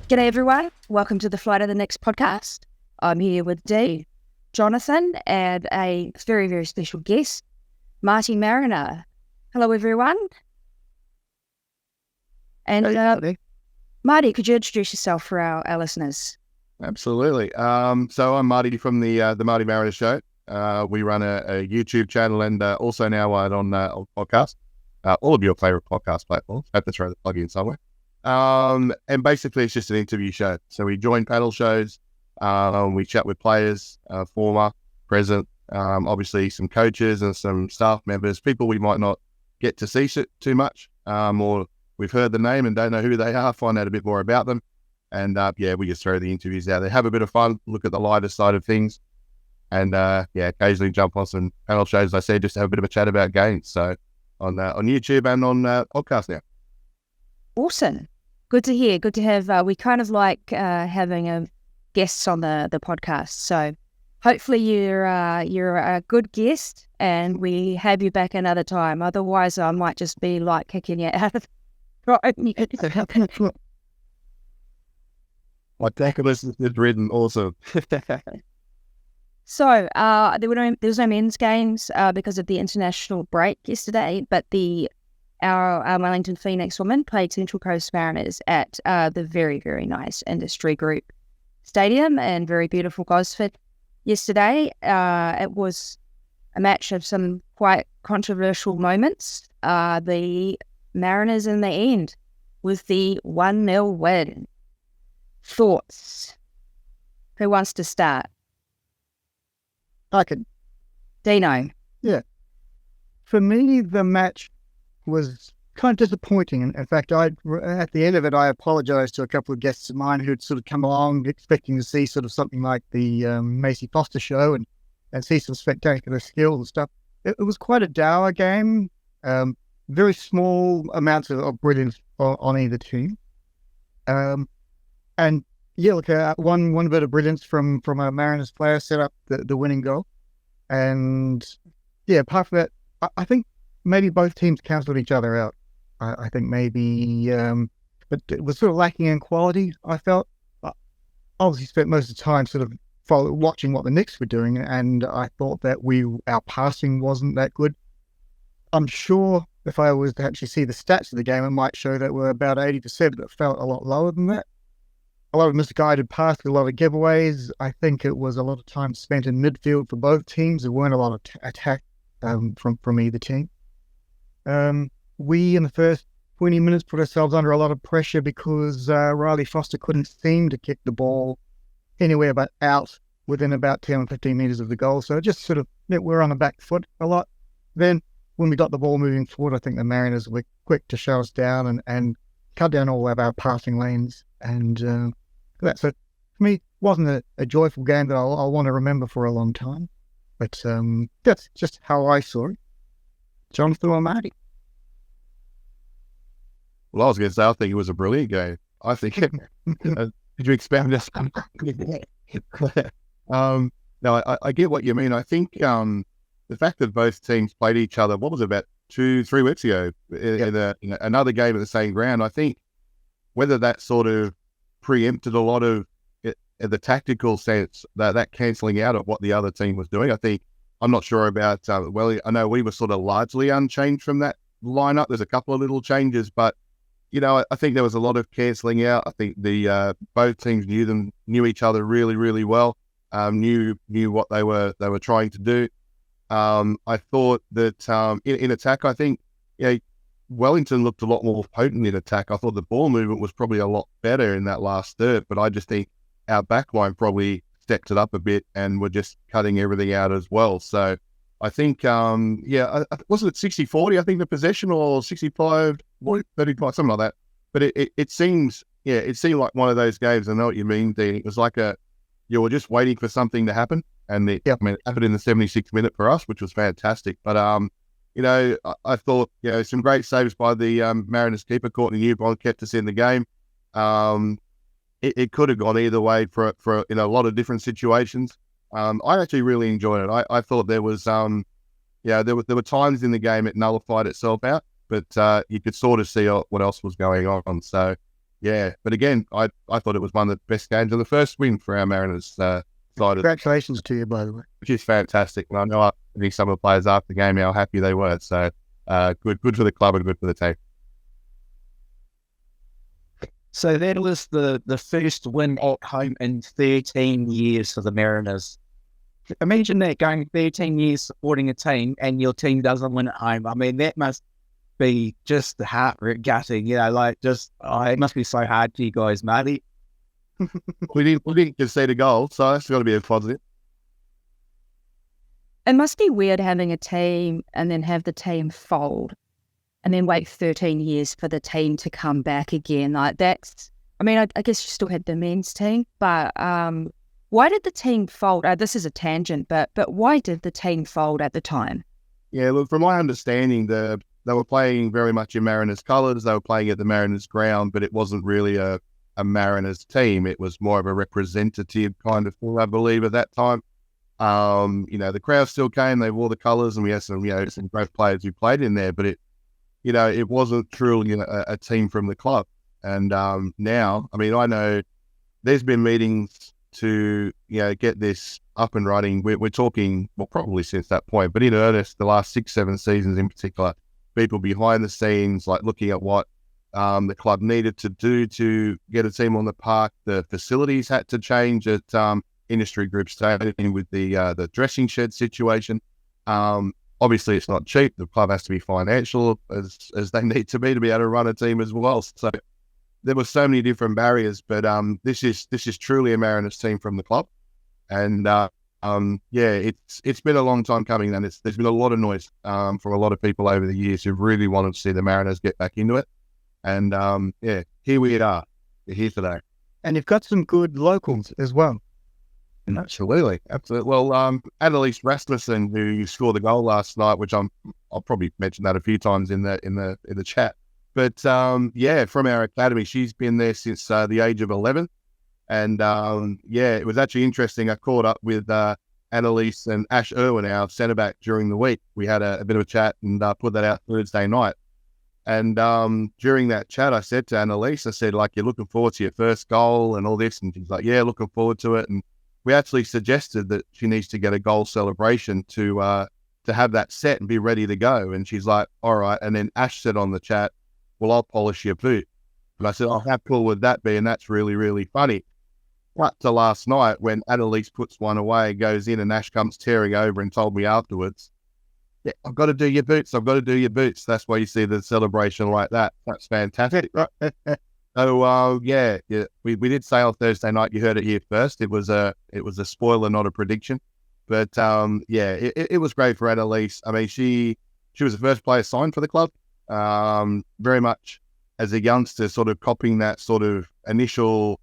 G'day everyone, welcome to the Flight of the Next podcast. I'm here with Dee, Jonathan, and a very, very special guest, Marty Mariner. Hello everyone. And Hey. Marty, could you introduce yourself for our listeners? Absolutely. So I'm Marty from the Marty Mariner Show. We run a YouTube channel and also now on podcast. All of your favorite podcast platforms. Have to throw the plug in somewhere. And basically it's just an interview show. So we join panel shows. We chat with players, former, present, obviously some coaches and some staff members, people we might not get to see too much, or we've heard the name and don't know who they are, find out a bit more about them. And we just throw the interviews out there, have a bit of fun, look at the lighter side of things. And occasionally jump on some panel shows, as I said, just to have a bit of a chat about games. So on YouTube and on podcast now. Awesome. Good to hear. Good to have, we kind of like having guests on the podcast. So hopefully you're a good guest and we have you back another time. Otherwise I might just be like kicking you out of the room. My Daculus is written awesome. So there was no men's games because of the international break yesterday, but our Wellington Phoenix Women played Central Coast Mariners at the very, very nice Industry Group Stadium and very beautiful Gosford yesterday. It was a match of some quite controversial moments. The Mariners in the end with the 1-0 win. Thoughts? Who wants to start? I could. Dino. Yeah. For me, the match was kind of disappointing. In fact, at the end of it, I apologized to a couple of guests of mine who'd sort of come along expecting to see sort of something like the Macy Foster show and see some spectacular skills and stuff. It was quite a dour game. Very small amounts of brilliance on either team. And yeah, look, one bit of brilliance from a Mariners player set up the winning goal. And yeah, apart from that, I think maybe both teams cancelled each other out. I think maybe, but it was sort of lacking in quality, I felt. I obviously spent most of the time sort of watching what the Knicks were doing, and I thought that our passing wasn't that good. I'm sure if I was to actually see the stats of the game, it might show that we're about 80%, but it felt a lot lower than that. A lot of misguided passes, a lot of giveaways. I think it was a lot of time spent in midfield for both teams. There weren't a lot of attack from either team. We, in the first 20 minutes, put ourselves under a lot of pressure because Riley Foster couldn't seem to kick the ball anywhere but out within about 10 or 15 metres of the goal. So it just sort of meant we were on the back foot a lot. Then when we got the ball moving forward, I think the Mariners were quick to shut us down and cut down all of our passing lanes. And that. So for me, it wasn't a joyful game that I'll want to remember for a long time. But that's just how I saw it. Jonathan or Marty? Well, I was going to say, I think it was a brilliant game. I think, did you expound this? No, I get what you mean. I think the fact that both teams played each other, what was it, about 2-3 weeks ago in another game at the same ground, I think whether that sort of preempted a lot of the tactical sense, that cancelling out of what the other team was doing. I'm not sure about, I know we were sort of largely unchanged from that lineup. There's a couple of little changes, but, I think there was a lot of cancelling out. I think the both teams knew each other really, really well, knew what they were trying to do. I thought that in attack, I think, Wellington looked a lot more potent in attack. I thought the ball movement was probably a lot better in that last third, but I just think our backline probably stepped it up a bit and we're just cutting everything out as well. So I think, wasn't it 60-40, I think, the possession, or 65-35, something like that. But it seemed like one of those games. I know what you mean, Dean. It was like you were just waiting for something to happen. And it happened in the 76th minute for us, which was fantastic. But, I thought, some great saves by the Mariners keeper. Courtney Newbond kept us in the game. It could have gone either way for in a lot of different situations. I actually really enjoyed it. I thought there was, there were times in the game it nullified itself out, but you could sort of see what else was going on. So, yeah. But again, I thought it was one of the best games and the first win for our Mariners side, Congratulations to you, by the way. which is fantastic. And I know some of the players after the game how happy they were. So good for the club and good for the team. So that was the first win at home in 13 years for the Mariners. Imagine that, going 13 years supporting a team and your team doesn't win at home. I mean, that must be just heart-gutting, it must be so hard for you guys, Marty. We didn't concede a goal, so that's got to be a positive. It must be weird having a team and then have the team fold and then wait 13 years for the team to come back again. Like that's, I mean, I guess you still had the men's team, but why did the team fold? This is a tangent, but why did the team fold at the time? Yeah, look, from my understanding, they were playing very much in Mariners colours. They were playing at the Mariners ground, but it wasn't really a Mariners team. It was more of a representative kind of thing, I believe, at that time. The crowd still came. They wore the colours, and we had some great players who played in there. But it wasn't truly a team from the club. And now, I mean, I know there's been meetings to get this up and running. We're talking, well, probably since that point, but in earnest, the last 6-7 seasons in particular, people behind the scenes, like looking at what the club needed to do to get a team on the park. The facilities had to change at industry group stadium with the dressing shed situation. Obviously, it's not cheap. The club has to be financial as they need to be able to run a team as well. So there were so many different barriers, but this is truly a Mariners team from the club, and it's been a long time coming, and there's been a lot of noise from a lot of people over the years who really wanted to see the Mariners get back into it, and here we are. We're here today, and you've got some good locals as well. Absolutely. Well, Annalise Rasmussen, who scored the goal last night, which I'll probably mention that a few times in the chat. But from our academy, she's been there since the age of 11. And it was actually interesting. I caught up with Annalise and Ash Irwin, our centre back, during the week. We had a bit of a chat and put that out Thursday night. And during that chat, I said to Annalise, you're looking forward to your first goal and all this. And she's like, yeah, looking forward to it. And we actually suggested that she needs to get a goal celebration to have that set and be ready to go. And she's like, all right. And then Ash said on the chat, well, I'll polish your boot. And I said, oh, how cool would that be? And that's really, really funny. But to last night, when Annalise puts one away, goes in, and Ash comes tearing over and told me afterwards, yeah, I've got to do your boots. That's why you see the celebration like that. That's fantastic. So, we did say on Thursday night, you heard it here first. It was a spoiler, not a prediction. But, it was great for Annalise. I mean, she was the first player signed for the club. Very much as a youngster, sort of copying that sort of initial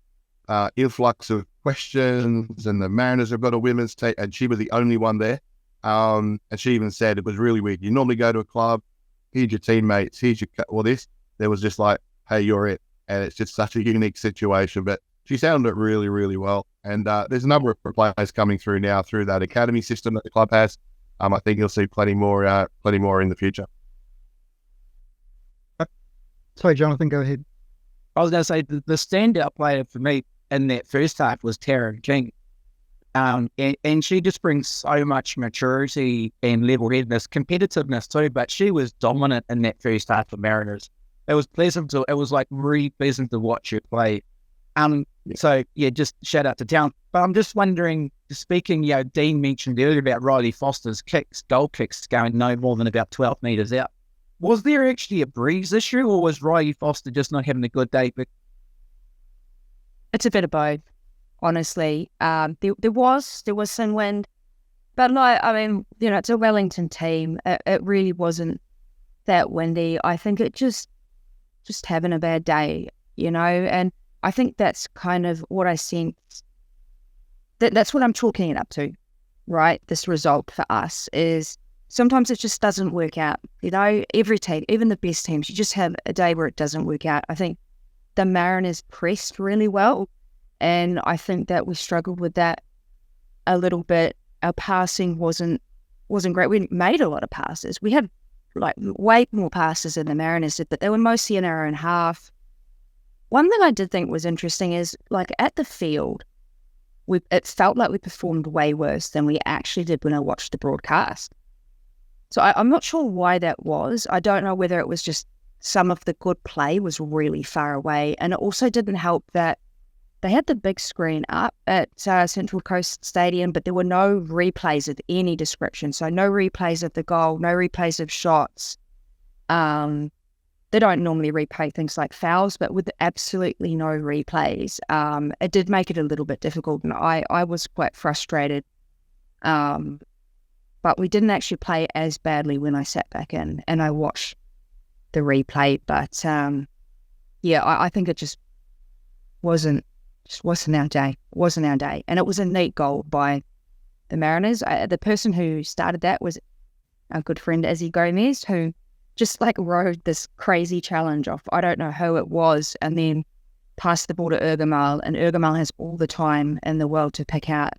influx of questions, and the Mariners have got a women's team, and she was the only one there. And she even said it was really weird. You normally go to a club, here's your teammates, here's your this. There was just like, hey, you're it. And it's just such a unique situation. But she sounded it really, really well. And there's a number of players coming through now through that academy system that the club has. I think you'll see plenty more in the future. Sorry, Jonathan, go ahead. I was going to say the standout player for me in that first half was Tara King. And she just brings so much maturity and level-headedness, competitiveness too, but she was dominant in that first half for Mariners. It was really pleasant to watch her play. So just shout out to Town. But I'm just wondering, speaking, Dean mentioned earlier about Riley Foster's goal kicks going no more than about 12 metres out. Was there actually a breeze issue, or was Riley Foster just not having a good day? It's a bit of both, honestly. There was some wind, but it's a Wellington team. It really wasn't that windy. I think it just having a bad day, and I think that's kind of what I sense. That's what I'm chalking it up to, right? This result for us is sometimes it just doesn't work out. Every team, even the best teams, you just have a day where it doesn't work out. I think the Mariners pressed really well, and I think that we struggled with that a little bit. Our passing wasn't great. We made a lot of passes. We had way more passes than the Mariners did, but they were mostly in our own half. one thing I did think was interesting is, like, at the field, it felt like we performed way worse than we actually did when I watched the broadcast. So I'm not sure why that was. I don't know whether it was just some of the good play was really far away. And it also didn't help that they had the big screen up at Central Coast Stadium, but there were no replays of any description. So no replays of the goal, no replays of shots. They don't normally replay things like fouls, but with absolutely no replays, it did make it a little bit difficult. And I was quite frustrated. But we didn't actually play as badly when I sat back in and I watched the replay. But I think it just wasn't our day. It wasn't our day. And it was a neat goal by the Mariners. The person who started that was our good friend Izzy Gomez, who just like rode this crazy challenge off, I don't know who it was, and then passed the ball to Ergamal, and Ergamal has all the time in the world to pick out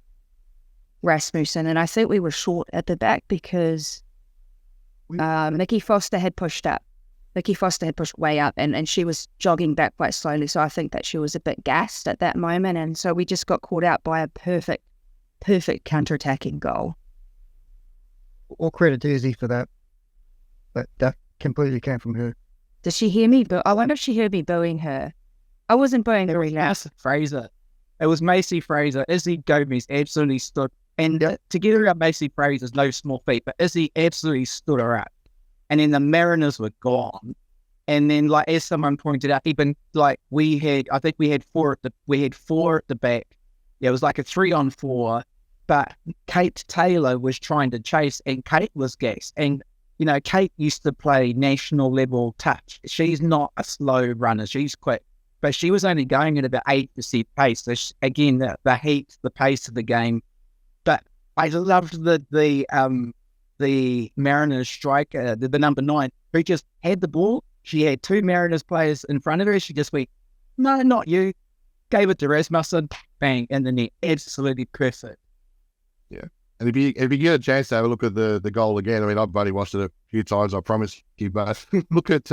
Rasmussen. And I think we were short at the back because Nikki Foster had pushed up. Nikki Foster had pushed way up, and she was jogging back quite slowly. So I think that she was a bit gassed at that moment. And so we just got caught out by a perfect counter-attacking goal. All credit to Izzy for that. But that completely came from her. Does she hear me? I wonder if she heard me booing her. I wasn't booing her. It was Fraser. It was Macy Fraser. Izzy Gomez absolutely stood. And together up Macy Fraser's no small feat, but Izzy absolutely stood her up. And then the Mariners were gone. And then, like, as someone pointed out, even like we had four at the back. Yeah, it was like a 3-on-4, but Kate Taylor was trying to chase, and Kate was gassed. And you know, Kate used to play national level touch. She's not a slow runner. She's quick, but she was only going at about 8% pace. So again, the heat, the pace of the game. But I loved the Mariners striker, the number 9, who just had the ball. She had 2 Mariners players in front of her. She just went, no, not you. Gave it to Rasmussen, bang, in the net. Absolutely perfect. Yeah. And if you get a chance to have a look at the goal again, I mean, I've already watched it a few times, I promise you, but look at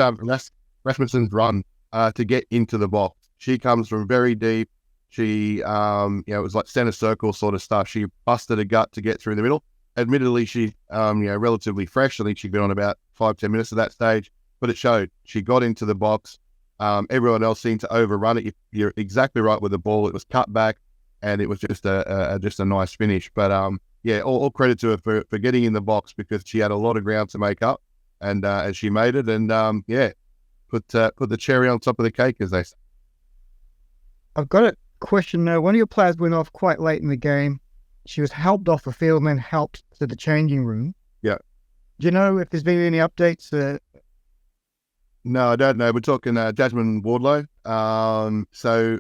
Rasmussen's run to get into the box. She comes from very deep. She, it was like center circle sort of stuff. She busted a gut to get through the middle. Admittedly, she's, relatively fresh. I think she'd been on about 5-10 minutes at that stage, but it showed. She got into the box. Everyone else seemed to overrun it. You're exactly right with the ball. It was cut back, and it was just a nice finish. But all credit to her for getting in the box, because she had a lot of ground to make up, and she made it. And put the cherry on top of the cake, as they say. I've got a question now. One of your players went off quite late in the game. She was helped off the field and then helped to the changing room. Yeah. Do you know if there's been any updates? No, I don't know. We're talking Jasmine Wardlow. So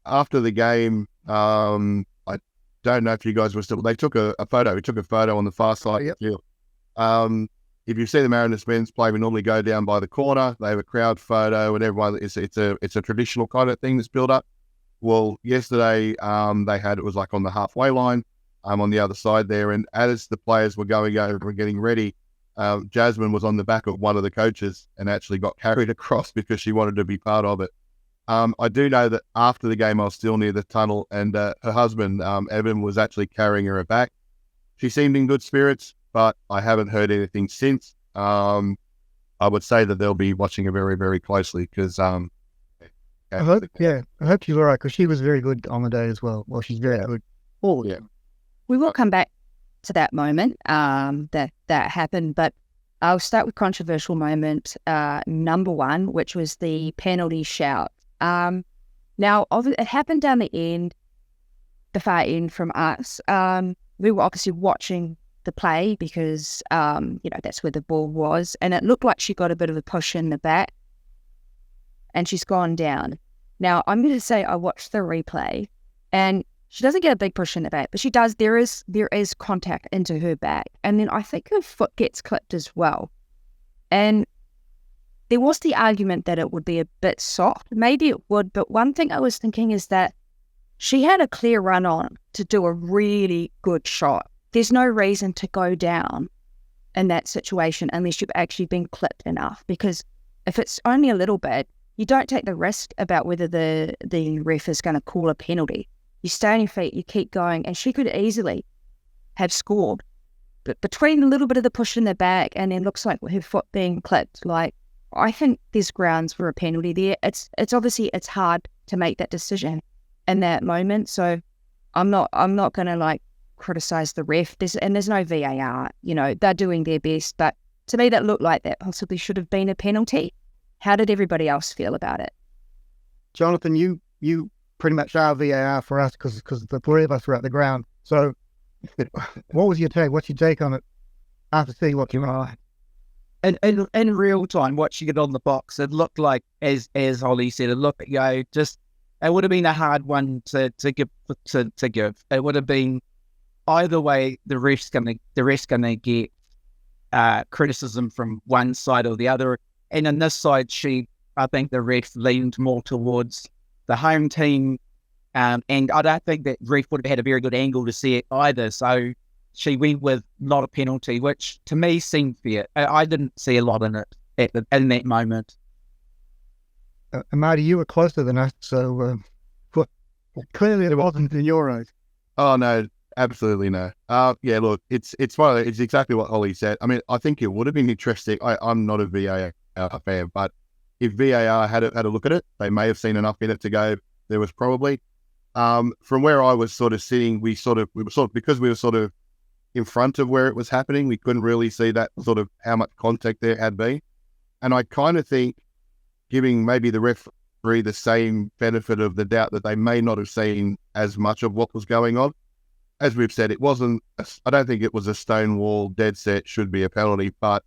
after the game, I don't know if you guys were still. They took a photo. We took a photo on the far side of the field. If you see the Mariners men's play, we normally go down by the corner. They have a crowd photo, and everyone. It's a traditional kind of thing that's built up. Well, yesterday it was like on the halfway line, on the other side there, and as the players were going over and getting ready, Jasmine was on the back of one of the coaches and actually got carried across because she wanted to be part of it. I do know that after the game, I was still near the tunnel, and her husband, Evan, was actually carrying her back. She seemed in good spirits, but I haven't heard anything since. I would say that they'll be watching her very, very closely because I hope she's all right, because she was very good on the day as well. Well, she's very good. Oh, yeah. We will come back to that moment that happened, but I'll start with controversial moment number 1, which was the penalty shout. Now, it happened down the far end from us. We were obviously watching the play because, that's where the ball was, and it looked like she got a bit of a push in the back, and she's gone down. Now, I'm going to say I watched the replay, and she doesn't get a big push in the back, but she does. There is contact into her back, and then I think her foot gets clipped as well. And there was the argument that it would be a bit soft. Maybe it would, but one thing I was thinking is that she had a clear run on to do a really good shot. There's no reason to go down in that situation unless you've actually been clipped enough, because if it's only a little bit, you don't take the risk about whether the ref is going to call a penalty. You stay on your feet, you keep going, and she could easily have scored. But between a little bit of the push in the back and then looks like her foot being clipped, like, I think there's grounds for a penalty there. It's obviously it's hard to make that decision in that moment. So I'm not going to like criticize the ref. There's no VAR. You know, they're doing their best, but to me that looked like that possibly should have been a penalty. How did everybody else feel about it? Jonathan, you pretty much are VAR for us because the three of us were at the ground. So what was your take? What's your take on it after seeing what you are? In real time, watching it on the box, it looked like, as Holly said, it looked like, just it would have been a hard one to give. It would have been either way. The ref's gonna get criticism from one side or the other. And on this side, I think the ref leaned more towards the home team, and I don't think that ref would have had a very good angle to see it either. So she went with not a penalty, which to me seemed fair. I didn't see a lot in it in that moment. Marty, you were closer than us, so clearly it wasn't in your eyes. Oh no, absolutely no. Yeah, look, it's exactly what Holly said. I mean, I think it would have been interesting. I'm not a VAR fan, but if VAR had a look at it, they may have seen enough in it to go, there was probably. From where I was sort of sitting, we were because we were sort of in front of where it was happening, we couldn't really see that sort of how much contact there had been. And I kind of think giving maybe the referee the same benefit of the doubt that they may not have seen as much of what was going on. As we've said, I don't think it was a stonewall dead set should be a penalty, but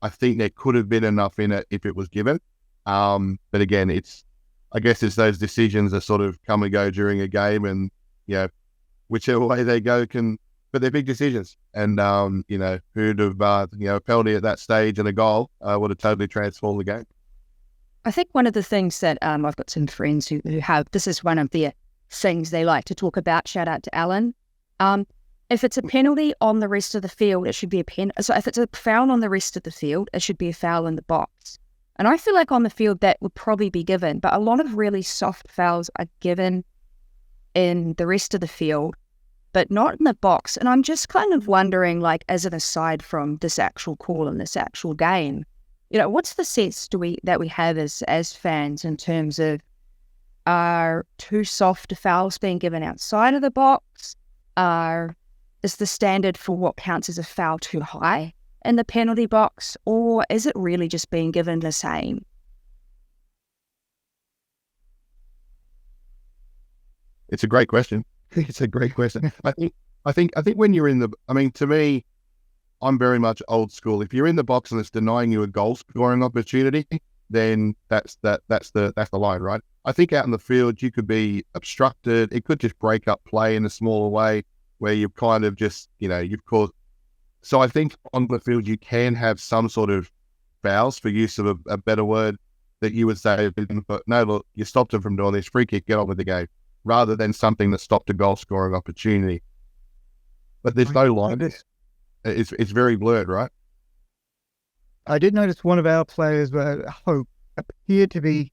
I think there could have been enough in it if it was given. But again, I guess it's those decisions that sort of come and go during a game, and whichever way they go but they're big decisions. And who'd have a penalty at that stage and a goal would have totally transformed the game. I think one of the things that I've got some friends who have, this is one of their things they like to talk about. Shout out to Alan. If it's a penalty on the rest of the field, it should be a penalty. So if it's a foul on the rest of the field, it should be a foul in the box. And I feel like on the field that would probably be given, but a lot of really soft fouls are given in the rest of the field, but not in the box. And I'm just kind of wondering, like, as an aside from this actual call and this actual game, what's the sense that we have as fans in terms of, are too soft fouls being given outside of the box? Is the standard for what counts as a foul too high in the penalty box, or is it really just being given the same? It's a great question. It's a great question. I think when you're to me, I'm very much old school. If you're in the box and it's denying you a goal scoring opportunity, then that's the line, right? I think out in the field you could be obstructed. It could just break up play in a smaller way where you've kind of just you've caused. So I think on the field you can have some sort of fouls, for use of a better word, that you would say, but no, look, you stopped him from doing this, free kick, get on with the game, rather than something that stopped a goal scoring opportunity. But there's no line. It's very blurred, right? I did notice one of our players, Hope, appeared to be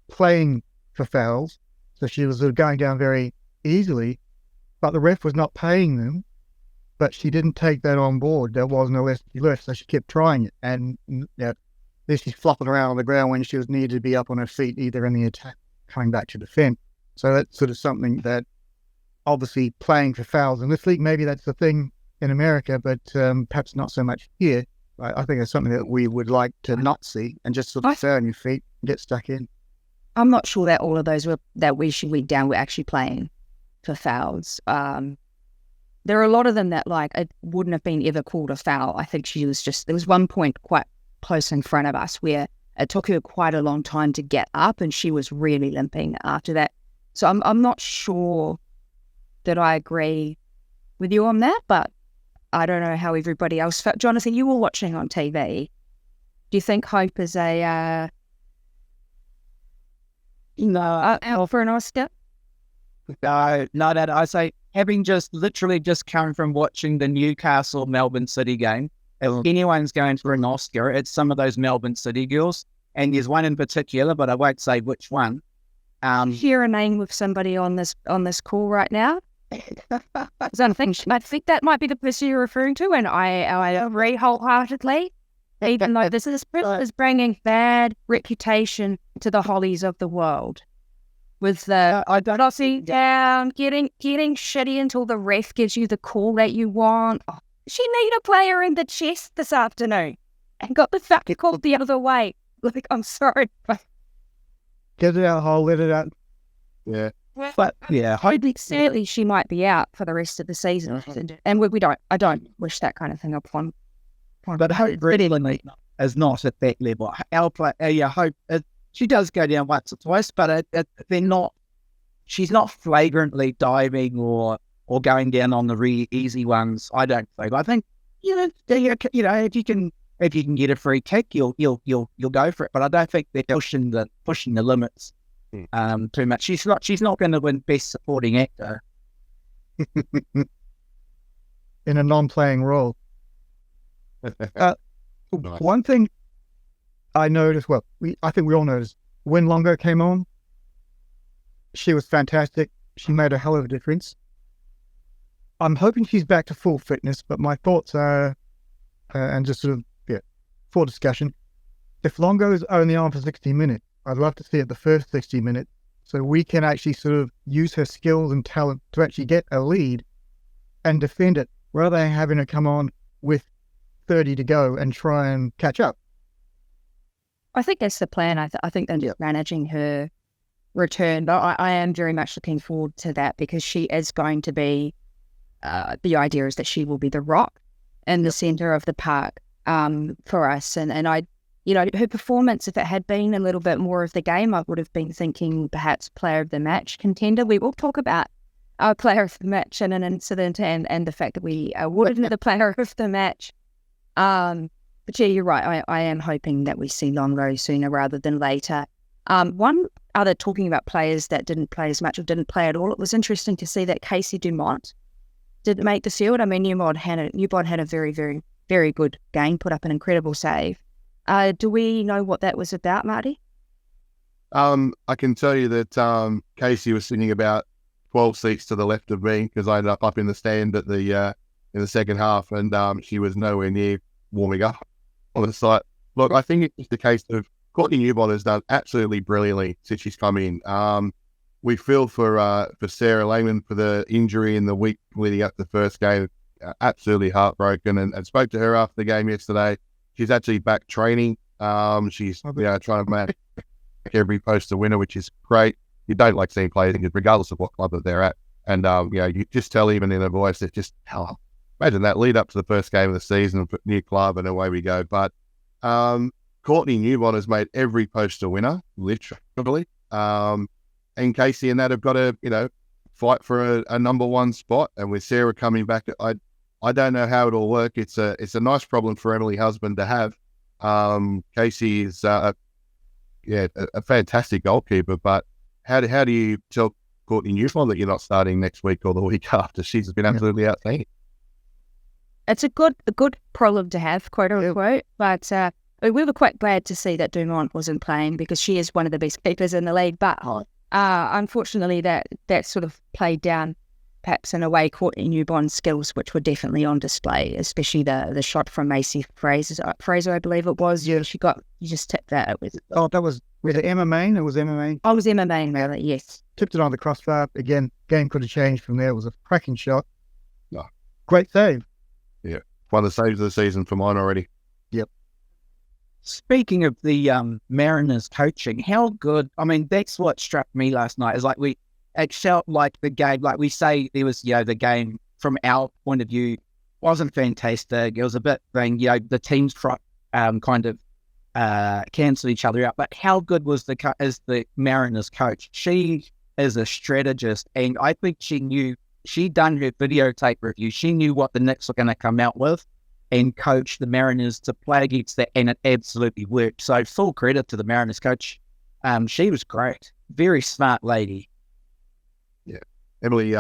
playing for fouls, so she was sort of going down very easily, but the ref was not paying them. But she didn't take that on board. There was no left, so she kept trying it. And then she's flopping around on the ground when she was needed to be up on her feet, either in the attack, coming back to defend. So that's sort of something that, obviously, playing for fouls in this league, maybe that's the thing in America, but perhaps not so much here. I think it's something that we would like to not see, and just sort of stay on your feet and get stuck in. I'm not sure that all of those that we went down were actually playing for fouls. There are a lot of them that, like, it wouldn't have been ever called a foul. I think there was one point quite close in front of us where it took her quite a long time to get up, and she was really limping after that. So I'm not sure that I agree with you on that, but I don't know how everybody else felt. Jonathan, you were watching on TV. Do you think Hope is a out for an Oscar? No. I say, having literally just come from watching the Newcastle Melbourne City game, if anyone's going for an Oscar, it's some of those Melbourne City girls. and there's one in particular, but I won't say which one. Share a name with somebody on this call right now. I think that might be the person you're referring to, and I agree wholeheartedly. Even though this is bringing bad reputation to the Hollies of the world, with the Aussie down, getting shitty until the ref gives you the call that you want. Oh, she need a player in the chest this afternoon, and got the fuck called the other way. Like, I'm sorry, but Get it out, Hole, let it out. Yeah. But yeah, certainly she might be out for the rest of the season, and I don't wish that kind of thing upon. But Hope really is not at that level. Our Hope, she does go down once or twice, but they're not. She's not flagrantly diving or going down on the really easy ones. I don't think. I think if you can get a free kick, you'll go for it. But I don't think they're pushing the limits too much. She's not going to win Best Supporting Actor in a non-playing role. Nice. One thing I noticed, I think we all noticed, when Longo came on, she was fantastic. She made a hell of a difference. I'm hoping she's back to full fitness, but my thoughts are, and just sort of, for discussion, if Longo is only on for 60 minutes, I'd love to see it the first 60 minutes, so we can actually sort of use her skills and talent to actually get a lead and defend it, rather than having her come on with 30 to go and try and catch up. I think that's the plan. I think they're just managing her return, but I am very much looking forward to that, because she is going to be, the idea is that she will be the rock in the centre of the park for us. And I, her performance, if it had been a little bit more of the game, I would have been thinking perhaps player of the match contender. We will talk about our player of the match and an incident and the fact that we awarded the player of the match. But yeah, you're right. I am hoping that we see Longo sooner rather than later. One other, talking about players that didn't play as much or didn't play at all, it was interesting to see that Casey Dumont didn't make the field. I mean, Newbon had a very, very, very good game, put up an incredible save. Do we know what that was about, Marty? I can tell you that Casey was sitting about 12 seats to the left of me, because I ended up in the stand at the in the second half, and she was nowhere near warming up on the site. Look, I think it's just a case of Courtney Newbon has done absolutely brilliantly since she's come in. We feel for Sarah Lehman for the injury in the week leading up to the first game. Absolutely heartbroken, and spoke to her after the game yesterday. She's actually back training. She's trying to make every post a winner, which is great. You don't like seeing players, regardless of what club that they're at. And you just tell even in her voice that just imagine that lead up to the first game of the season, new club, and away we go. But Courtney Newbon has made every post a winner, literally. And Casey and that have got to, fight for a number one spot. And with Sarah coming back, I don't know how it'll work. It's a nice problem for Emily Husband to have. Casey is a fantastic goalkeeper, but how do you tell Courtney Newbon that you're not starting next week or the week after? She's been absolutely outstanding. It's a good problem to have, quote unquote. But we were quite glad to see that Dumont wasn't playing, because she is one of the best keepers in the league. But unfortunately, that sort of played down, perhaps in a way, Courtney Newbon's skills, which were definitely on display, especially the shot from Macy Fraser, I believe it was. Yeah, you just tipped that. That was it Emma Main? It was Emma Main. Oh, it was Emma Main, really, yes. Tipped it on the crossbar. Again, game could have changed from there. It was a cracking shot. No. Great save. Yeah. One of the saves of the season for mine already. Yep. Speaking of the Mariners coaching, how good, I mean, that's what struck me last night, is it felt like the game, like we say, there was, the game from our point of view wasn't fantastic. It was a bit thing, the teams kind of cancel each other out. But how good is the Mariners coach? She is a strategist, and I think she'd done her videotape review. She knew what the Knicks were going to come out with, and coach the Mariners to play against that, and it absolutely worked. So full credit to the Mariners coach. She was great. Very smart lady. Yeah. Emily,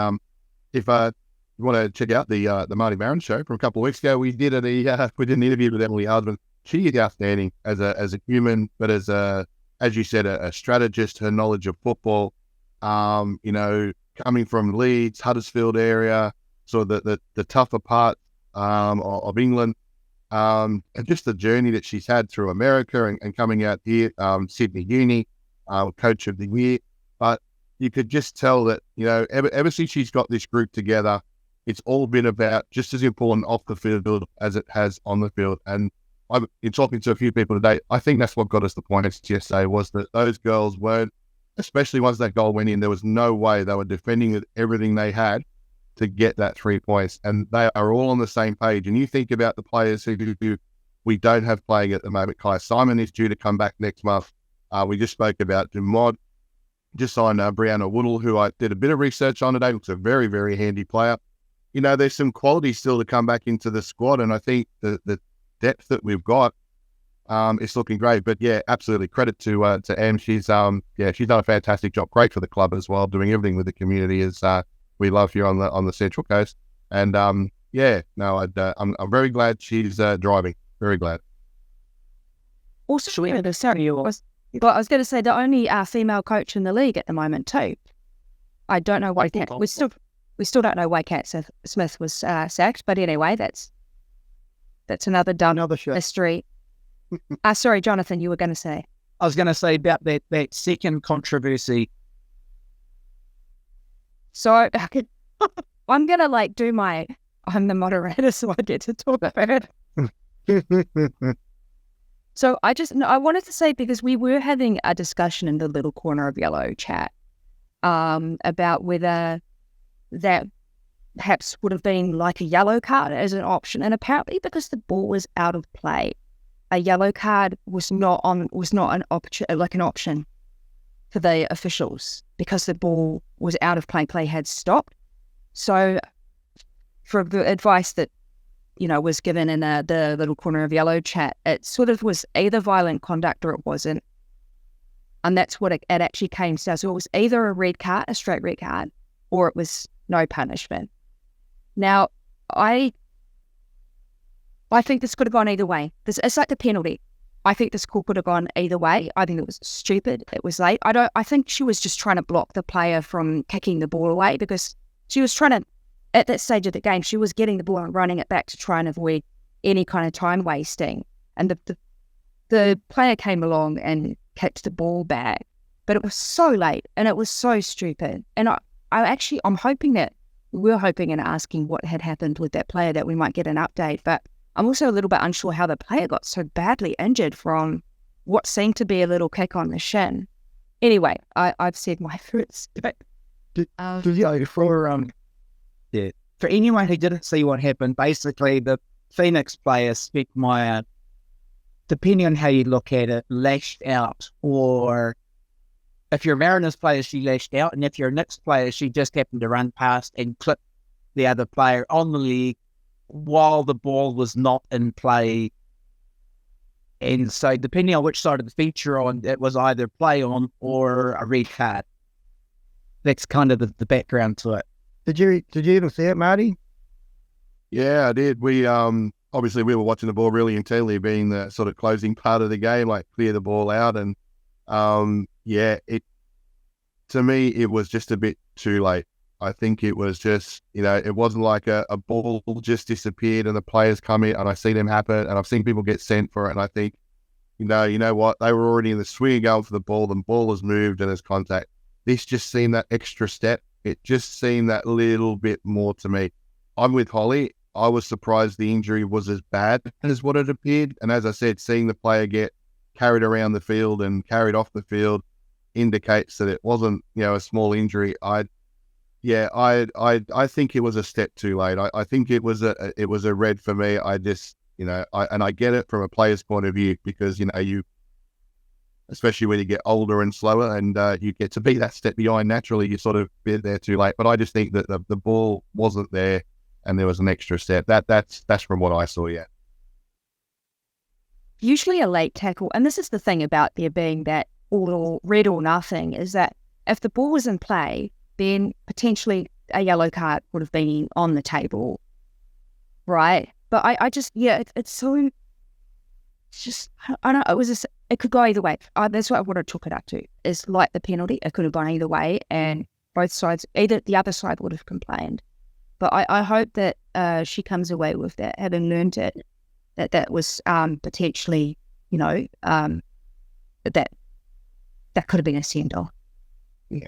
if you want to check out the Marty Mariner show from a couple of weeks ago, we did an interview with Emily Hardman. she is outstanding as a human, but as you said, a strategist. Her knowledge of football, coming from Leeds, Huddersfield area, so the tougher part of England, and just the journey that she's had through America and coming out here, Sydney Uni, coach of the year. But you could just tell that, ever since she's got this group together, it's all been about just as important off the field as it has on the field. And I've been talking to a few people today. I think that's what got us the points yesterday, was that those girls weren't, especially once that goal went in, there was no way they were defending with everything they had to get that 3 points. And they are all on the same page. And you think about the players who we don't have playing at the moment. Kai Simon is due to come back next month. We just spoke about Dumod. Just signed Brianna Woodall, who I did a bit of research on today. Looks a very, very handy player. There's some quality still to come back into the squad. And I think the depth that we've got is looking great. But yeah, absolutely credit to Em. She's done a fantastic job. Great for the club as well, doing everything with the community as we love here on the Central Coast. And I'm very glad she's driving. Very glad. Also, sorry, I was going to say the only female coach in the league at the moment too. I don't know why we still don't know why Kat Smith was sacked, but anyway, that's another mystery. Sorry, Jonathan, you were going to say. I was going to say about that second controversy. So I'm going to I'm the moderator, so I get to talk about it. So I wanted to say, because we were having a discussion in the Little Corner of Yellow chat about whether that perhaps would have been like a yellow card as an option. And apparently because the ball was out of play, a yellow card was not an option for the officials, because the ball was out of play. Play had stopped. So for the advice that, was given in the Little Corner of Yellow chat, it sort of was either violent conduct or it wasn't. And that's what it actually came to. So it was either a straight red card, or it was no punishment. Now, I think this could have gone either way. It's like the penalty. I think this call could have gone either way. I think it was stupid. It was late. I think she was just trying to block the player from kicking the ball away, because she was trying to, at that stage of the game, she was getting the ball and running it back to try and avoid any kind of time wasting. And the player came along and kicked the ball back, but it was so late and it was so stupid. And I'm hoping that we're hoping and asking what had happened with that player, that we might get an update. But I'm also a little bit unsure how the player got so badly injured from what seemed to be a little kick on the shin. Anyway, I've said my first. For anyone who didn't see what happened, basically the Phoenix player, Spec Meyer, depending on how you look at it, lashed out. Or if you're a Mariners player, she lashed out. And if you're a Knicks player, she just happened to run past and clip the other player on the leg while the ball was not in play. And so depending on which side of the fence you're on, it was either play on or a red card. That's kind of the background to it. Did you even see it, Marty? Yeah, I did. We obviously we were watching the ball really intently, being the sort of closing part of the game, like clear the ball out. And to me, it was just a bit too late. I think it was just, it wasn't like a ball just disappeared and the players come in, and I see them happen, and I've seen people get sent for it. And I think, you know what? They were already in the swing going for the ball has moved and there's contact. This just seemed that extra step. It just seemed that little bit more to me. I'm with Holly. I was surprised the injury was as bad as what it appeared. And as I said, seeing the player get carried around the field and carried off the field indicates that it wasn't, a small injury. I think it was a step too late. I think it was a red for me. I just, I get it from a player's point of view, because, you, especially when you get older and slower and you get to be that step behind, naturally you sort of been there too late. But I just think that the ball wasn't there and there was an extra step. That's from what I saw, yeah. Usually a late tackle, and this is the thing about there being that all red or nothing, is that if the ball was in play, then potentially a yellow card would have been on the table, right? But I just, it's so it's just, I don't know, it could go either way. That's what I took it up to, is like the penalty. It could have gone either way, and both sides, either the other side would have complained. But I hope that she comes away with that, having learned it, that was potentially, that could have been a send-off. Yeah.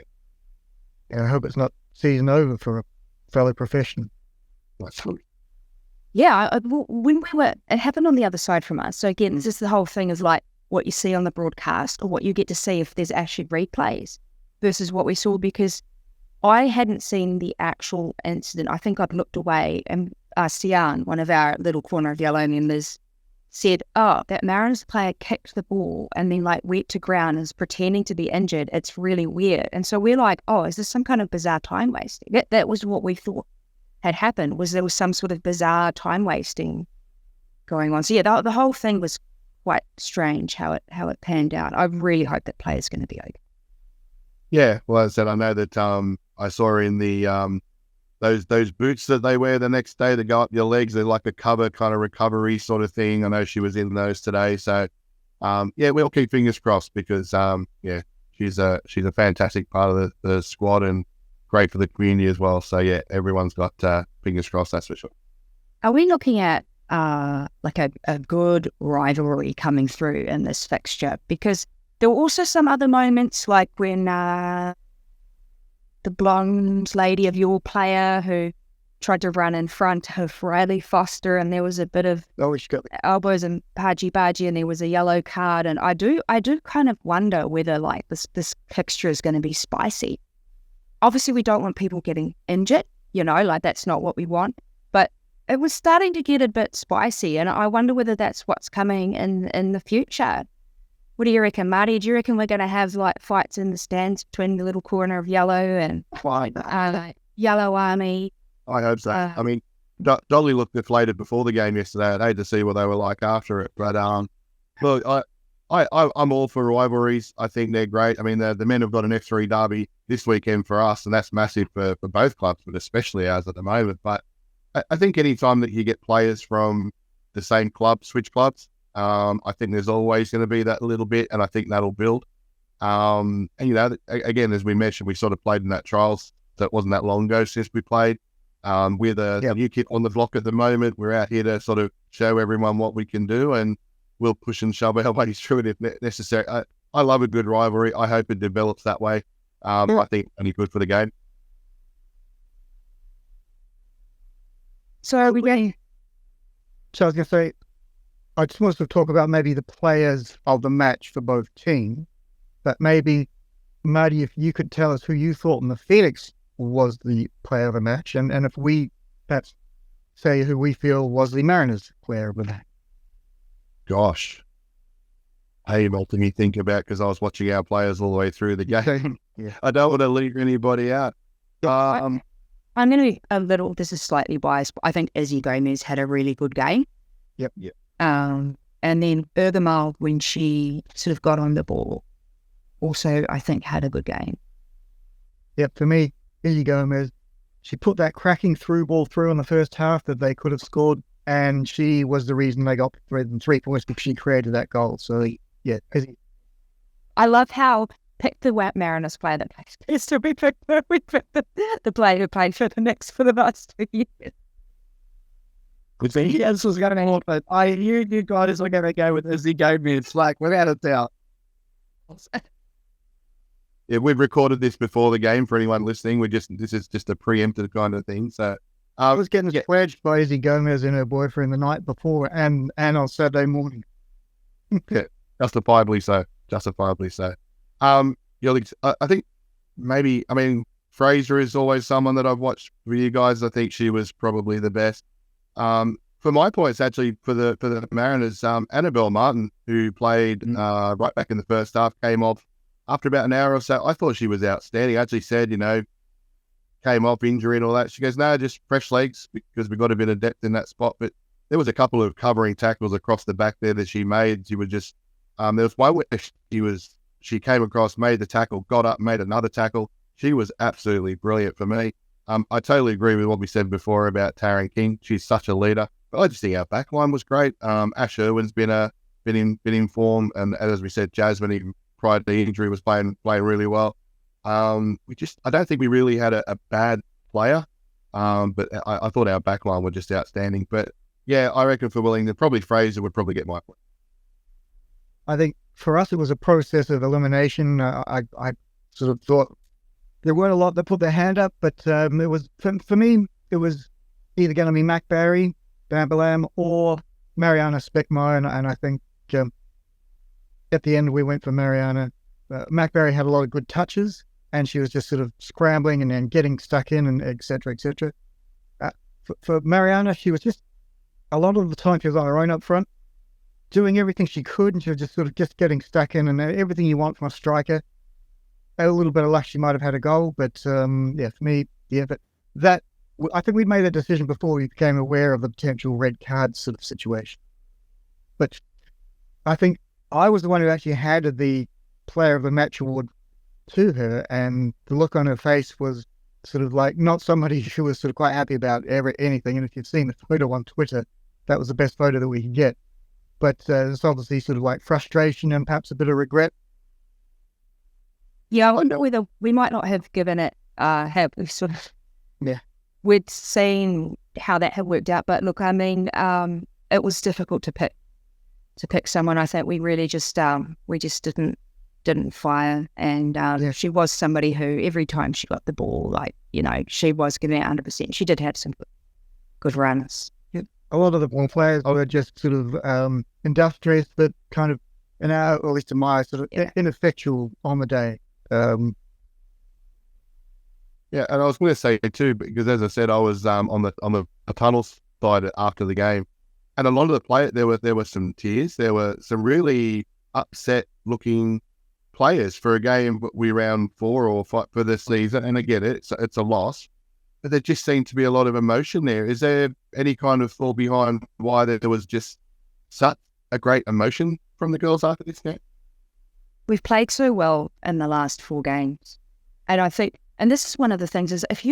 And I hope it's not season over for a fellow professional. Yeah, when it happened on the other side from us. So again, this is the whole thing, is like what you see on the broadcast or what you get to see if there's actually replays versus what we saw, because I hadn't seen the actual incident. I think I'd looked away, and Sian, one of our little corner of yellow members, said, "Oh, that Mariners player kicked the ball and then like went to ground and is pretending to be injured. It's really weird." And so we're like, "Oh, is this some kind of bizarre time wasting?" That was what we thought had happened, was there was some sort of bizarre time wasting going on. So yeah, the whole thing was quite strange how it panned out. I really hope that player's going to be okay. Yeah, well, as I said, I know that I saw her in the those boots that they wear the next day that go up your legs. They're like a cover kind of recovery sort of thing. I know she was in those today. So yeah, we'll keep fingers crossed, because yeah, she's a fantastic part of the squad and great for the community as well. So yeah, everyone's got fingers crossed, that's for sure. Are we looking at like a good rivalry coming through in this fixture? Because there were also some other moments, like when the blonde lady of your player who tried to run in front of Riley Foster, and there was a bit of elbows and bargy, and there was a yellow card. And I do kind of wonder whether like this fixture is going to be spicy. Obviously, we don't want people getting injured, like that's not what we want. But it was starting to get a bit spicy, and I wonder whether that's what's coming in the future. What do you reckon, Marty? Do you reckon we're going to have like fights in the stands between the little corner of yellow and yellow army? I hope so. I mean, Dolly looked deflated before the game yesterday. I'd hate to see what they were like after it. But look, I'm all for rivalries. I think they're great. I mean, the men have got an F3 derby this weekend for us, and that's massive for both clubs, but especially ours at the moment. But I think any time that you get players from the same club switch clubs, I think there's always going to be that little bit, and I think that'll build. And again, as we mentioned, we sort of played in that trials, so it wasn't that long ago since we played. We're the new kid on the block at the moment. We're out here to sort of show everyone what we can do, and we'll push and shove our way through it if necessary. I love a good rivalry. I hope it develops that way. I think it's only good for the game. So are we going? So I was going to say, I just wanted to talk about maybe the players of the match for both teams, but maybe, Marty, if you could tell us who you thought in the Phoenix was the player of the match, and if we perhaps say who we feel was the Mariners player of the match. Gosh. Hey, multi me think about, because I was watching our players all the way through the game. Yeah. I don't want to leave anybody out. I'm going to be a little, this is slightly biased, but I think Izzy Gomez had a really good game. Yep. And then Bergamal, when she sort of got on the ball, also I think had a good game. Yep, for me, Izzy Gomez, she put that cracking through ball through in the first half that they could have scored, and she was the reason they got 3 points, because she created that goal. So yeah, Izzy. I love how picked the Mariners player that plays. So we picked the player who played for the Knicks for the last 2 years. Good thing this was going to happen. I knew you guys were going to go with Izzy Gomez, like without a doubt. Yeah, we've recorded this before the game for anyone listening. This is just a preemptive kind of thing. So I was getting pledged by Izzy Gomez and her boyfriend the night before and on Saturday morning. Yeah, justifiably so. I think maybe, Fraser is always someone that I've watched for you guys. I think she was probably the best. For my points, actually, for the Mariners, Annabelle Martin, who played right back in the first half, came off after about an hour or so. I thought she was outstanding. I actually said, came off injury and all that. She goes, no, just fresh legs, because we got a bit of depth in that spot. But there was a couple of covering tackles across the back there that she made. She was just, there was one where she came across, made the tackle, got up, made another tackle. She was absolutely brilliant for me. I totally agree with what we said before about Taryn King. She's such a leader. But I just think our back line was great. Ash Irwin's been a been in form, and as we said, Jasmine, even prior to the injury, was playing really well. I don't think we really had a bad player, but I thought our backline were just outstanding. But yeah, I reckon for Wellington, probably Fraser would probably get my point. I think for us, it was a process of elimination. I sort of thought there weren't a lot that put their hand up, but it was for me, it was either going to be Mac Barry, Bambalam, or Mariana Speckmeyer, and I think at the end we went for Mariana. Mac Barry had a lot of good touches, and she was just sort of scrambling and then getting stuck in, and et cetera, et cetera. For Mariana, she was just, a lot of the time she was on her own up front, doing everything she could, and she was just sort of just getting stuck in, and everything you want from a striker. A little bit of luck, she might have had a goal, but for me, but that, I think we made that decision before we became aware of the potential red card sort of situation. But I think I was the one who actually handed the Player of the Match award to her, and the look on her face was sort of like not somebody who was sort of quite happy about anything. And if you've seen the photo on Twitter, that was the best photo that we could get. But there's obviously sort of like frustration and perhaps a bit of regret. Yeah, I wonder whether we might not have given it, have sort of, we'd seen how that had worked out. But look, I mean, it was difficult to pick someone. I think we really just, didn't fire. And she was somebody who every time she got the ball, like, she was giving it 100%. She did have some good runs. A lot of the ball players were just sort of industrious, but kind of, or at least in my sort of ineffectual on the day. Yeah, and I was going to say too, because as I said, I was on the tunnel side after the game, and a lot of the players, there were some tears. There were some really upset looking players for a game we round 4 or 5 for this season. And I get it, it's a loss, but there just seemed to be a lot of emotion there. Is there any kind of thought behind why there was just such a great emotion from the girls after this game? We've played so well in the last 4 games, and I think, and this is one of the things, is if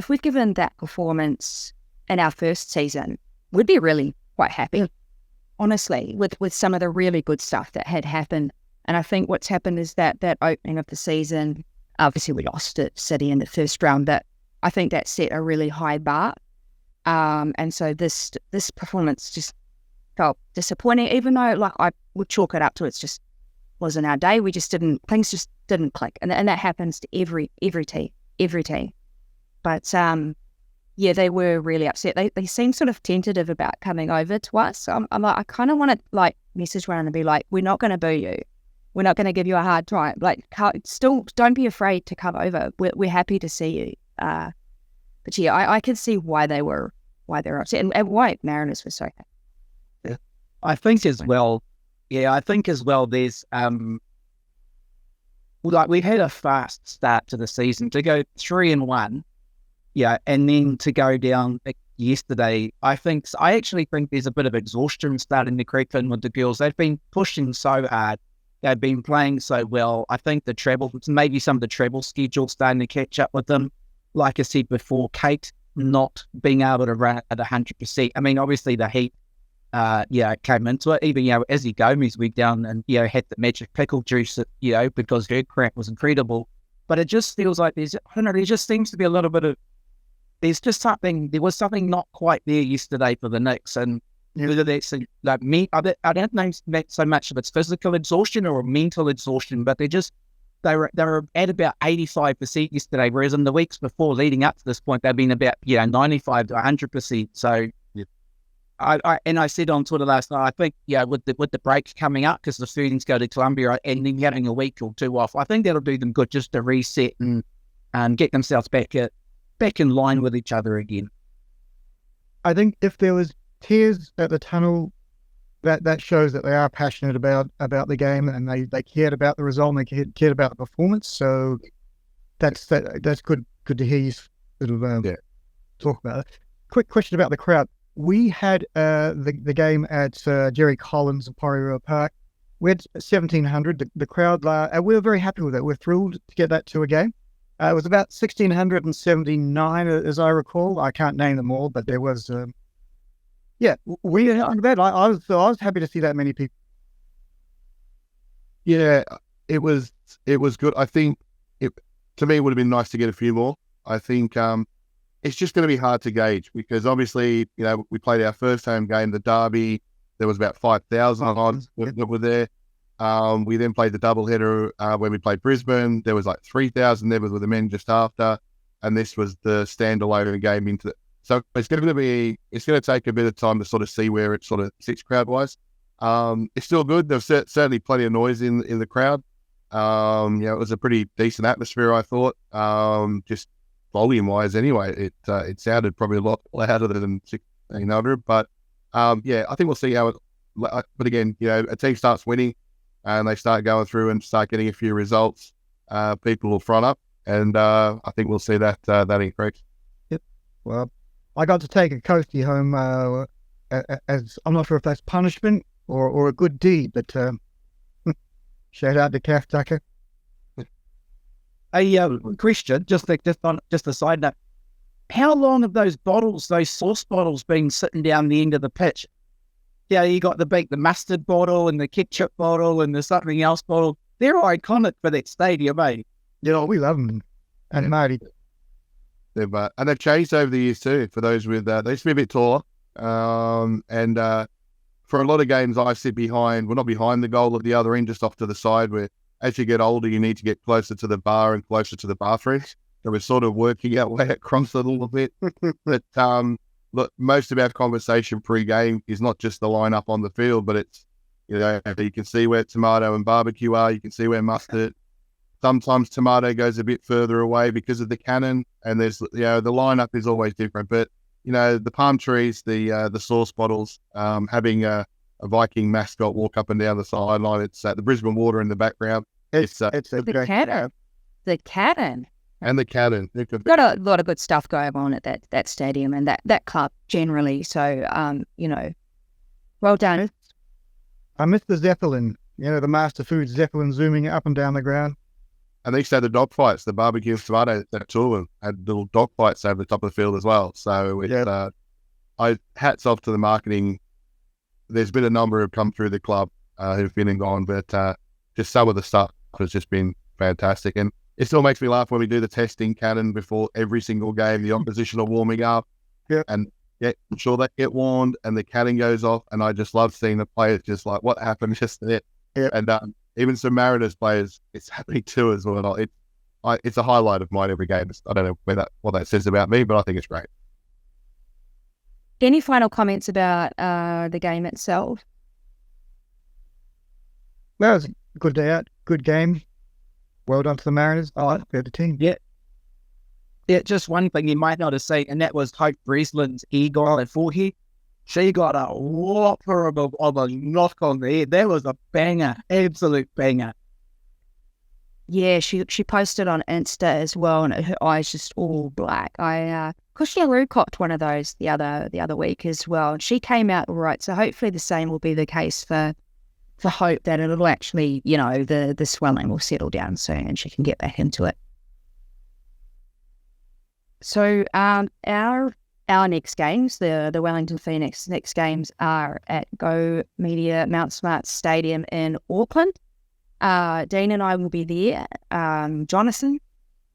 we'd given that performance in our first season, we'd be really quite happy, honestly, with some of the really good stuff that had happened. And I think what's happened is that opening of the season, obviously we lost at City in the first round, but I think that set a really high bar. And so this performance just felt disappointing, even though like I would chalk it up to it's just wasn't our day. Things just didn't click. And that happens to every team. But they were really upset. They seemed sort of tentative about coming over to us. I'm like, I kind of want to like message around and be like, we're not going to boo you. We're not going to give you a hard time. Like, still don't be afraid to come over. We're happy to see you. But yeah, I could see why they were upset and why Mariners were so happy. Yeah. I think as well, there's like we had a fast start to the season to go 3-1, and then to go down yesterday. I actually think there's a bit of exhaustion starting to creep in with the girls. They've been pushing so hard. They've been playing so well. I think maybe some of the travel schedule starting to catch up with them. Like I said before, Kate not being able to run at 100%. I mean, obviously the heat, came into it. Even, Izzy Gomez went down and, had the magic pickle juice, because her crack was incredible. But it just feels like there just seems to be a little bit of, there was something not quite there yesterday for the Knicks. And whether that's like me, I don't know so much if it's physical exhaustion or mental exhaustion, but they were at about 85% yesterday, whereas in the weeks before leading up to this point, they've been about 95 to 100%. So I said on Twitter last night, I think with the break coming up, because the students go to Columbia and then having a week or 2 off, I think that'll do them good just to reset and get themselves back in line with each other again. I think if there was tears at the tunnel, that shows that they are passionate about the game, and they cared about the result, and they cared about the performance. So that's good to hear you sort of talk about it. Quick question about the crowd. We had the game at Jerry Collins and Porirua Park. We had 1,700. The crowd, and we were very happy with it. We're thrilled to get that to a game. It was about 1,679, as I recall. I can't name them all, but there was. We on that. I was happy to see that many people. Yeah, it was good. I think to me it would have been nice to get a few more. I think it's just going to be hard to gauge because obviously, we played our first home game, the derby. There was about 5,000 odds that were there. We then played the doubleheader where we played Brisbane. There was like 3,000 there with the men just after, and this was the standalone game into. So it's going to take a bit of time to sort of see where it sort of sits crowd wise. It's still good. There's certainly plenty of noise in the crowd. It was a pretty decent atmosphere, I thought. Just volume wise, anyway, it sounded probably a lot louder than 1,600. But I think we'll see how it. But again, a team starts winning, and they start going through and start getting a few results. People will front up, and I think we'll see that increase. Yep. Well, I got to take a coastie home as I'm not sure if that's punishment or a good deed, but shout out to Calf Tucker. A question, just a side note. How long have those sauce bottles, been sitting down the end of the pitch? Yeah, you got the mustard bottle and the ketchup bottle and the something else bottle. They're iconic for that stadium, eh? Yeah, we love them. And Marty. And they've changed over the years too. For those with, they used to be a bit taller. And for a lot of games, I sit behind, well, not behind the goal at the other end, just off to the side, where as you get older, you need to get closer to the bar and closer to the bathrooms. So we're sort of working our way across a little bit. But look, most of our conversation pre-game is not just the lineup on the field, but it's, you can see where tomato and barbecue are. You can see where mustard. Sometimes tomato goes a bit further away because of the cannon, and there's, the lineup is always different. But, the palm trees, the sauce bottles, having a Viking mascot walk up and down the sideline. It's the Brisbane Water in the background. It's the cannon. The cannon. And the cannon. Got a lot of good stuff going on at that stadium and that club generally. So, well done. I miss the Zeppelin, the Master Food Zeppelin zooming up and down the ground. And they used to have the dog fights, the barbecue and tomato, that two of them had little dog fights over the top of the field as well. So it's, hats off to the marketing. There's been a number who've come through the club who've been and gone, but just some of the stuff has just been fantastic. And it still makes me laugh when we do the testing cannon before every single game. The opposition are warming up, and I'm sure they get warned, and the cannon goes off. And I just love seeing the players just like, what happened just there? Yeah. And even some Mariners players, it's happening too as well. It's a highlight of mine every game. I don't know what that says about me, but I think it's great. Any final comments about the game itself? Well, it was a good day out, good game. Well done to the Mariners. They're the team. Yeah. Yeah, just one thing you might not have seen, and that was Hope Breslin's eagle at forehead. She got a whopper of a knock on the head. That was a banger, absolute banger. Yeah, she posted on Insta as well, and her eyes just all black. Kushiaru copped one of those the other week as well, and she came out all right. So hopefully the same will be the case for Hope, that it'll actually, the swelling will settle down soon and she can get back into it. So our next games, the Wellington Phoenix next games, are at Go Media Mount Smart Stadium in Auckland. Dean and I will be there. Jonathan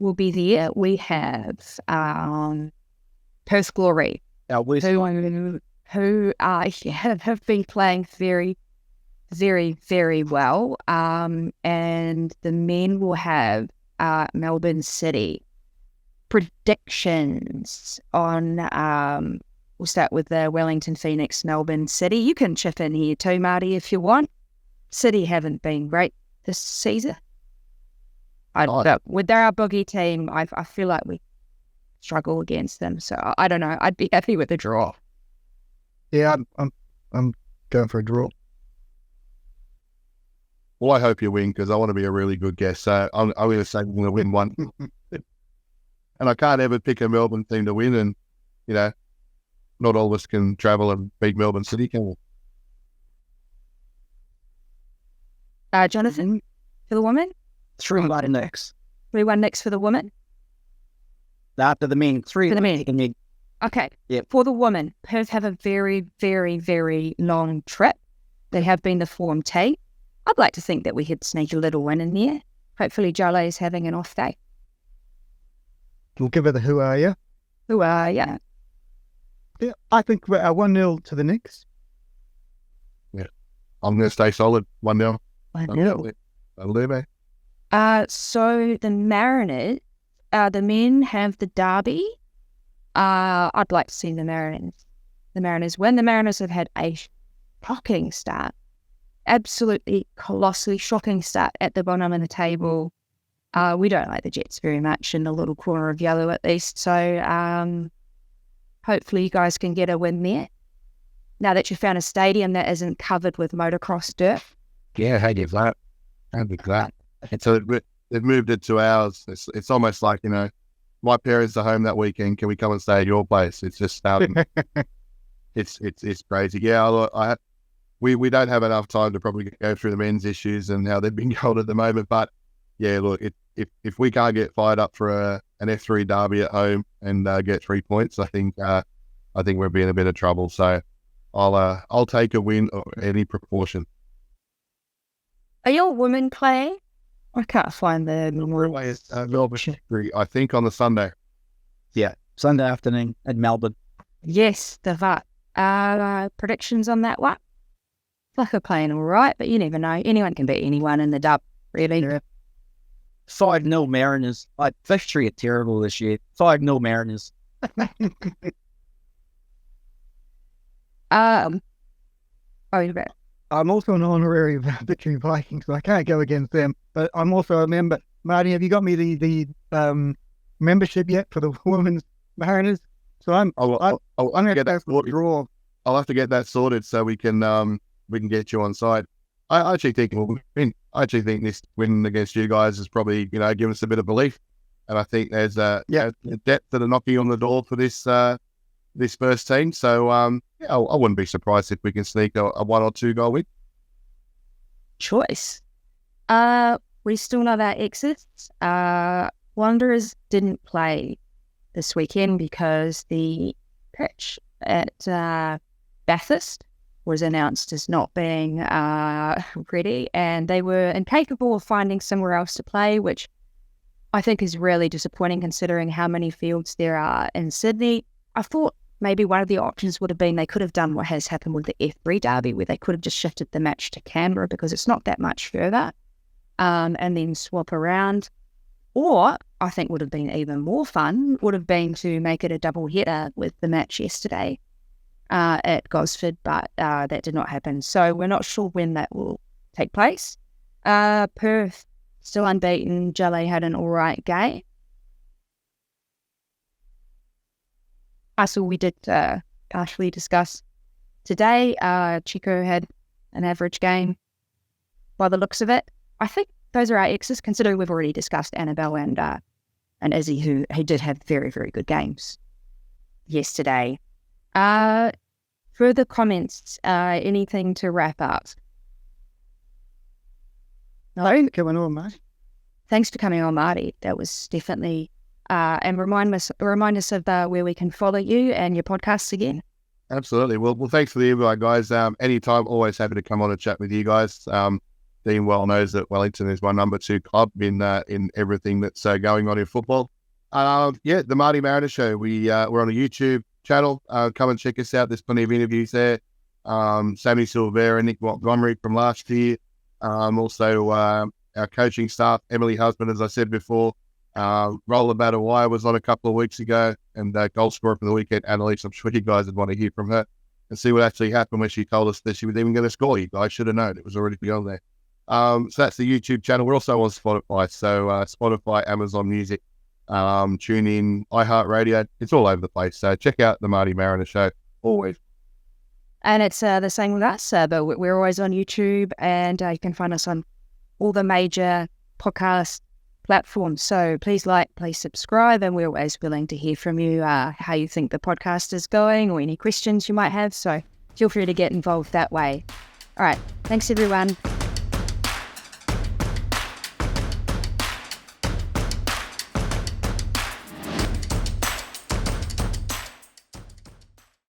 will be there. We have Perth Glory, who have been playing very, very, very well. And the men will have Melbourne City. Predictions on, we'll start with the Wellington Phoenix, Melbourne City. You can chip in here too, Marty, if you want. City haven't been great this season. They're our boogie team. I feel like we struggle against them. So I don't know. I'd be happy with a draw. Yeah, I'm going for a draw. Well, I hope you win because I want to be a really good guest. So I'm going to say we're going to win one. And I can't ever pick a Melbourne team to win, and not all of us can travel and beat Melbourne City, can we? Jonathan, for the women? 3-1 next. 3-1 next for the women? After the men. 3 for the men. Okay. Yep. For the women, Perth have a very, very, very long trip. They have been the form team. I'd like to think that we could sneak a little win in there. Hopefully Jolly is having an off day. We'll give it the who are you. Yeah. Yeah, I think we're 1-0 to the Knicks. Yeah. I'm going to stay solid. 1-0. 1-0. That'll do, mate. So the Mariners, the men have the derby. I'd like to see the Mariners win. The Mariners have had a shocking start. Absolutely colossally shocking start at the bottom of the table. We don't like the Jets very much in the little corner of yellow at least. So hopefully you guys can get a win there. Now that you found a stadium that isn't covered with motocross dirt. Yeah, how do you that? How do that? And so they've moved it to ours. It's almost like, my parents are home that weekend. Can we come and stay at your place? It's just it's crazy. Yeah, we don't have enough time to probably go through the men's issues and how they've been going at the moment. But yeah, look, if we can't get fired up for an F3 derby at home and get 3 points, I think we're in a bit of trouble. So I'll take a win of any proportion. Are your women playing? I can't find the memorial. I think on the Sunday. Yeah, Sunday afternoon at Melbourne. Yes, the VAT. Predictions on that one? Like we're playing all right, but you never know. Anyone can beat anyone in the dub, really. Yeah. 5-0 Mariners. Victory are terrible this year. 5-0 Mariners. I'm also an honorary Victory Vikings, so I can't go against them. But I'm also a member. Marty, have you got me the membership yet for the women's Mariners? So I'm going to get that draw. I'll have to get that sorted so we can get you on side. I actually think we'll win. I actually think this win against you guys has probably given us a bit of belief, and I think there's a depth that are knocking on the door for this first team. So I wouldn't be surprised if we can sneak a 1 or 2 goal win. Choice. We still know our exes. Wanderers didn't play this weekend because the pitch at Bathurst was announced as not being ready, and they were incapable of finding somewhere else to play, which I think is really disappointing considering how many fields there are in Sydney. I thought maybe one of the options would have been they could have done what has happened with the F3 derby, where they could have just shifted the match to Canberra because it's not that much further, and then swap around. Or, I think would have been even more fun, would have been to make it a double header with the match yesterday at Gosford, but that did not happen. So we're not sure when that will take place. Perth, still unbeaten. Jelly had an all right game. So we did partially discuss today. Chico had an average game by the looks of it. I think those are our exes, considering we've already discussed Annabelle and Izzy, who did have very, very good games yesterday. Further comments, anything to wrap up? No? Thanks for coming on, Marty. Thanks for coming on, Marty. That was definitely... and remind us of where we can follow you and your podcasts again. Absolutely. Well, thanks for the invite, guys. Anytime, always happy to come on and chat with you guys. Dean well knows that Wellington is my number 2 club in everything that's going on in football. The Marty Mariner Show. We're on a YouTube channel. Come and check us out. There's plenty of interviews there. Sammy Silvera, Nick Montgomery from last year. Also our coaching staff, Emily Husband, as I said before. Rollerbat Wire was on a couple of weeks ago, and goal scorer for the weekend, Annalise. I'm sure you guys would want to hear from her and see what actually happened when she told us that she was even going to score. You guys should have known it was already beyond there. So that's the YouTube channel. We're also on Spotify. So Spotify, Amazon Music, tune in, iHeartRadio. It's all over the place. So check out the Marty Mariner Show. Always. And it's the same with us, but we're always on YouTube, and you can find us on all the major podcast platforms. So please please subscribe, and we're always willing to hear from you, how you think the podcast is going or any questions you might have. So feel free to get involved that way. All right. Thanks, everyone.